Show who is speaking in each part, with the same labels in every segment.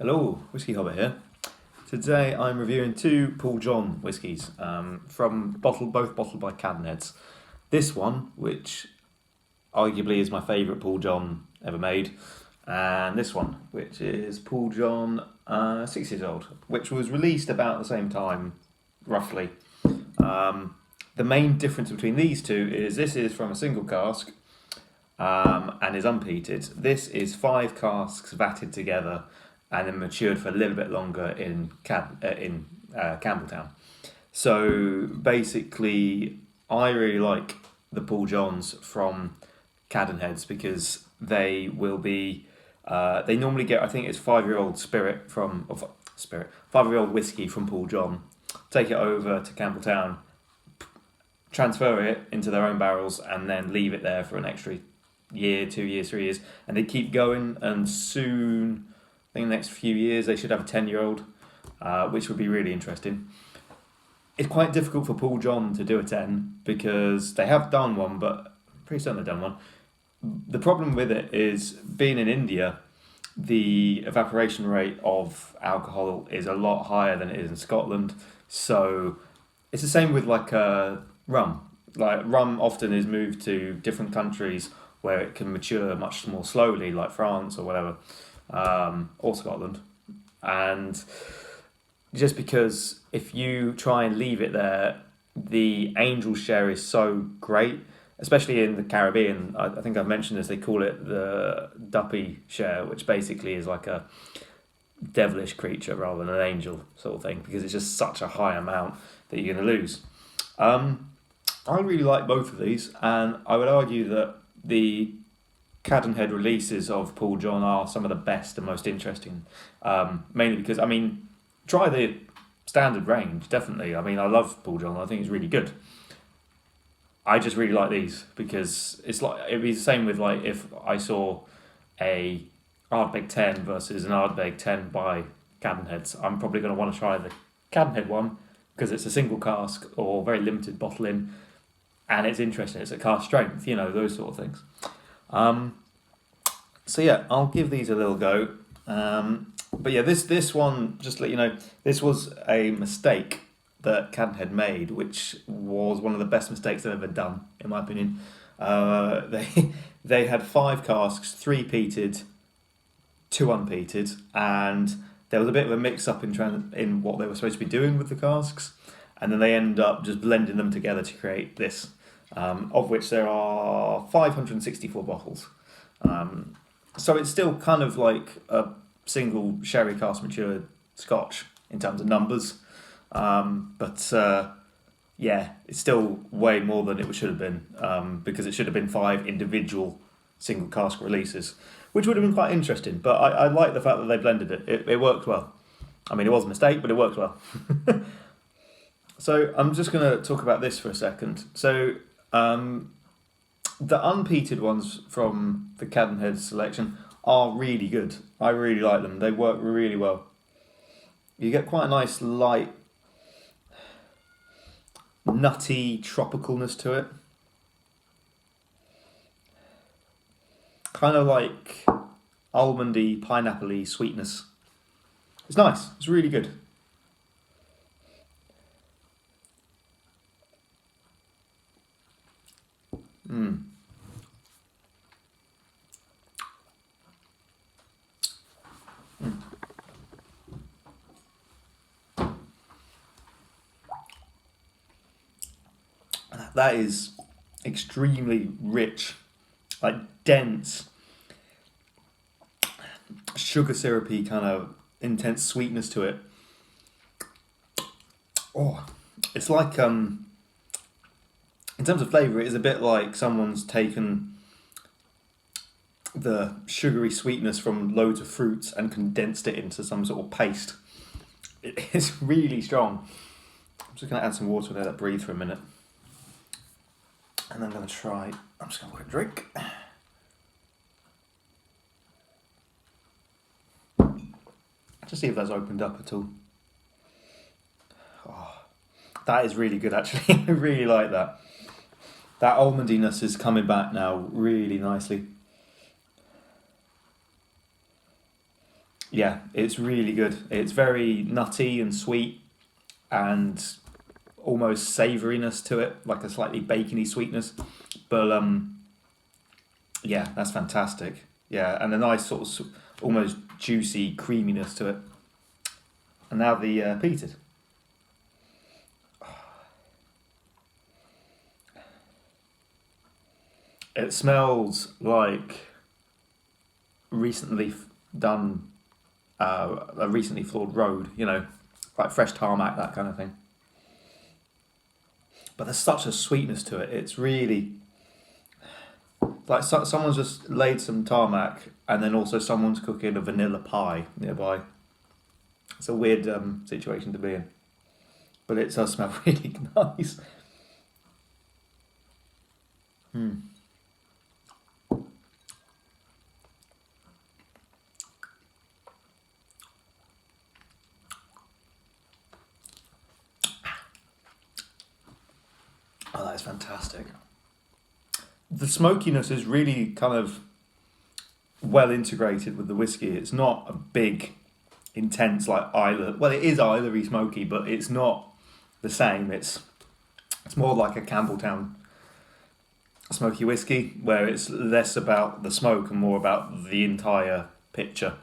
Speaker 1: Hello, Whisky Hobbit here. Today I'm reviewing two Paul John whiskies from both bottled by Cadenheads. This one, which arguably is my favourite Paul John ever made, and this one, which is Paul John 6 years old, which was released about the same time, roughly. The main difference between these two is this is from a single cask and is unpeated. This is 5 casks vatted together and then matured for a little bit longer in Campbelltown. So basically, I really like the Paul Johns from Cadenheads because they will be. They normally get, I think it's 5-year-old spirit from 5-year-old whiskey from Paul John. Take it over to Campbelltown, transfer it into their own barrels, and then leave it there for an extra year, 2 years, 3 years, and they keep going. And soon, I think in the next few years, they should have a 10-year-old, which would be really interesting. It's quite difficult for Paul John to do a 10 because they have done one, but I'm pretty certain they've done one. The problem with it is being in India, the evaporation rate of alcohol is a lot higher than it is in Scotland. So it's the same with rum. Like rum often is moved to different countries where it can mature much more slowly, like France or whatever, or Scotland. And just because if you try and leave it there, the angel share is so great, especially in the Caribbean. I think I've mentioned this, they call it the duppy share, which basically is like a devilish creature rather than an angel sort of thing, because it's just such a high amount that you're going to lose. I really like both of these, and I would argue that the Cadenhead releases of Paul John are some of the best and most interesting. Mainly because, try the standard range, definitely. I love Paul John, I think it's really good. I just really like these because it'd be the same with if I saw a Ardbeg 10 versus an Ardbeg 10 by Cadenheads. I'm probably going to want to try the Cadenhead one because it's a single cask or very limited bottling, and it's interesting. It's at cask strength, those sort of things. So yeah, I'll give these a little go. But yeah, this one, just to let you know, this was a mistake that Cadenhead made, which was one of the best mistakes they've ever done, in my opinion. They had 5 casks, 3 peated, 2 unpeated, and there was a bit of a mix-up in what they were supposed to be doing with the casks, and then they end up just blending them together to create this, of which there are 564 bottles. So it's still kind of like a single sherry cask matured Scotch in terms of numbers, but it's still way more than it should have been, because it should have been 5 individual single cask releases, which would have been quite interesting. But I like the fact that they blended it. It worked well. It was a mistake, but it worked well. So I'm just going to talk about this for a second. So the unpeated ones from the Cadenhead selection are really good. I really like them. They work really well. You get quite a nice light, nutty tropicalness to it. Kind of like almondy, pineapple-y sweetness. It's nice. It's really good. That is extremely rich, like dense, sugar syrupy kind of intense sweetness to it. Oh, it's like in terms of flavour, it is a bit like someone's taken the sugary sweetness from loads of fruits and condensed it into some sort of paste. It's really strong. I'm just going to add some water there, let it breathe for a minute. And then I'm just going to have a quick drink. Just see if that's opened up at all. Oh, that is really good, actually. I really like that. That almondiness is coming back now really nicely. Yeah, it's really good. It's very nutty and sweet and almost savouriness to it, like a slightly bacony sweetness. But yeah, that's fantastic. Yeah, and a nice sort of almost juicy creaminess to it. And now the peated. It smells like recently done, a recently floored road, you know, like fresh tarmac, that kind of thing. But there's such a sweetness to it. It's really like someone's just laid some tarmac and then also someone's cooking a vanilla pie nearby. It's a weird situation to be in. But it does smell really nice. Mm. Oh, that is fantastic. The smokiness is really kind of well integrated with the whiskey. It's not a big, intense like Isla. Well, it is Isla-y smoky, but it's not the same. It's more like a Campbelltown smoky whiskey, where it's less about the smoke and more about the entire picture.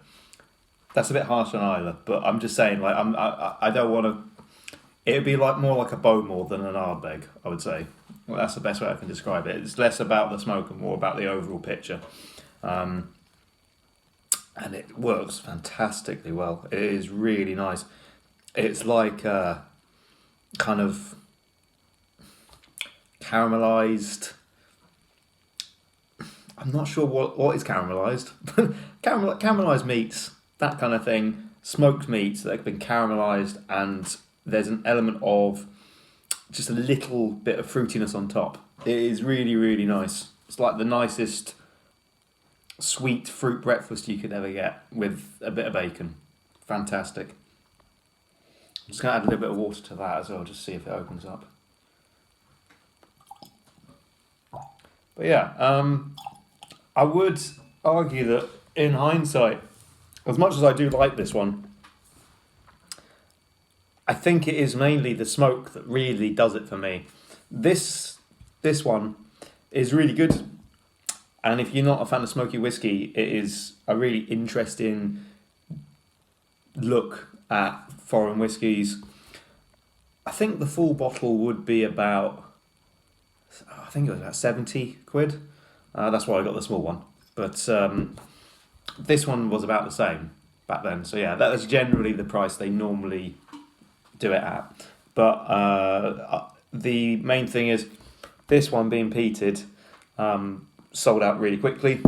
Speaker 1: That's a bit harsh on Isla, but I'm just saying, like I don't want to. It would be like more like a Bowmore than an Ardbeg, I would say. Well, that's the best way I can describe it. It's less about the smoke and more about the overall picture. And it works fantastically well. It is really nice. It's like kind of caramelized. I'm not sure what is caramelized. Caramelized meats, that kind of thing. Smoked meats that have been caramelized, and there's an element of just a little bit of fruitiness on top. It is really, really nice. It's like the nicest sweet fruit breakfast you could ever get with a bit of bacon. Fantastic. I'm just going to add a little bit of water to that as well, just see if it opens up. But yeah, I would argue that in hindsight, as much as I do like this one, I think it is mainly the smoke that really does it for me. This one is really good, and if you're not a fan of smoky whiskey, it is a really interesting look at foreign whiskies. I think the full bottle would be about, I think it was about 70 quid. That's why I got the small one. But this one was about the same back then. So yeah, that is generally the price they normally do it at. But the main thing is this one being peated sold out really quickly.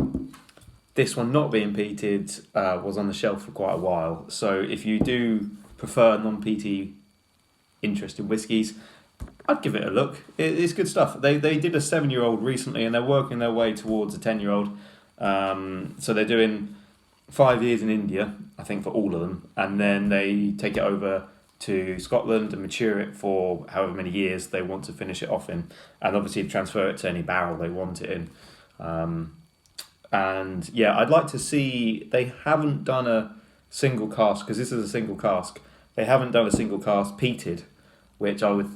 Speaker 1: This one not being peated was on the shelf for quite a while. So if you do prefer non-peaty interesting whiskies, I'd give it a look. It's good stuff. They did a 7-year-old recently, and they're working their way towards a 10-year-old. So they're doing 5 years in India, I think, for all of them, and then they take it over to Scotland and mature it for however many years they want to finish it off in, and obviously transfer it to any barrel they want it in. And yeah, I'd like to see. They haven't done a single cask, because this is a single cask. They haven't done a single cask peated, which I would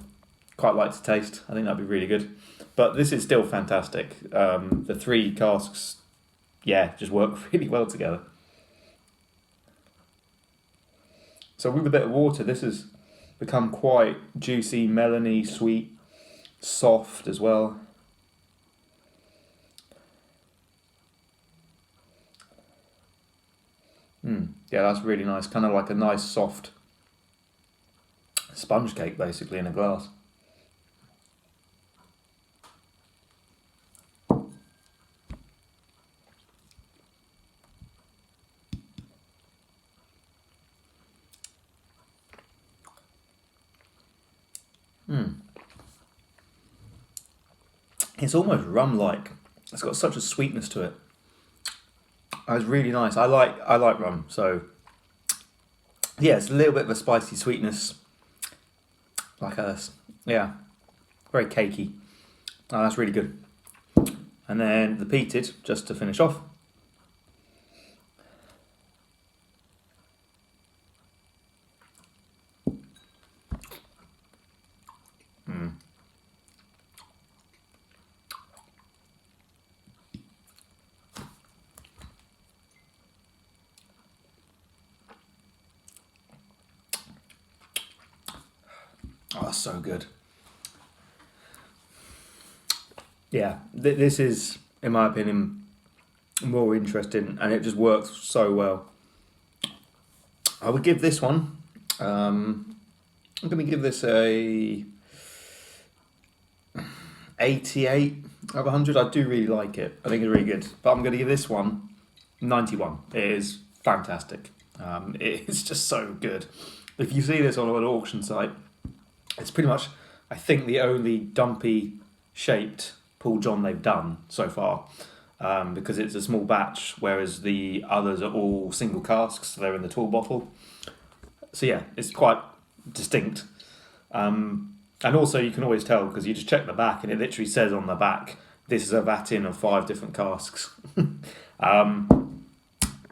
Speaker 1: quite like to taste. I think that'd be really good. But this is still fantastic. The 3 casks, yeah, just work really well together. So with a bit of water, this has become quite juicy, melony, sweet, soft as well. Yeah, that's really nice. Kind of like a nice soft sponge cake, basically, in a glass. It's almost rum-like. It's got such a sweetness to it. It's really nice. I like rum, so yeah, it's a little bit of a spicy sweetness, like yeah, very cakey. Oh, that's really good. And then the peated, just to finish off. Oh, that's so good. Yeah, this is, in my opinion, more interesting, and it just works so well. I would give this one. I'm going to give this a 88 out of 100. I do really like it. I think it's really good. But I'm going to give this one 91. It is fantastic. It's just so good. If you see this on an auction site, it's pretty much, I think, the only dumpy shaped Paul John they've done so far. Because it's a small batch, whereas the others are all single casks, so they're in the tall bottle. So yeah, it's quite distinct. And also you can always tell because you just check the back and it literally says on the back, this is a vatting of 5 different casks.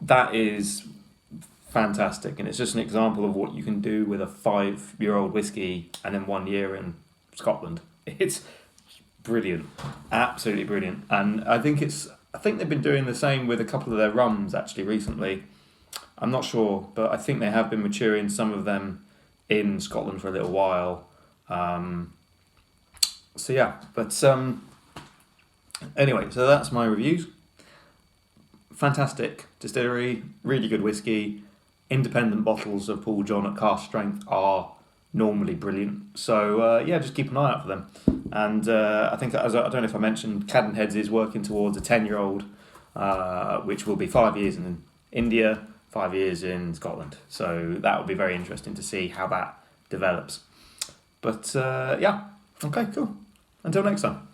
Speaker 1: That is fantastic, and it's just an example of what you can do with a 5-year-old whiskey and then 1 year in Scotland. It's brilliant, absolutely brilliant. And I think they've been doing the same with a couple of their rums actually recently. I'm not sure, but I think they have been maturing some of them in Scotland for a little while. So yeah, but anyway, so that's my reviews. Fantastic distillery, really good whiskey. Independent bottles of Paul John at cask strength are normally brilliant. So yeah, just keep an eye out for them. And I think, I don't know if I mentioned, Cadenhead is working towards a 10-year-old, which will be 5 years in India, 5 years in Scotland. So that will be very interesting to see how that develops. But yeah, okay, cool. Until next time.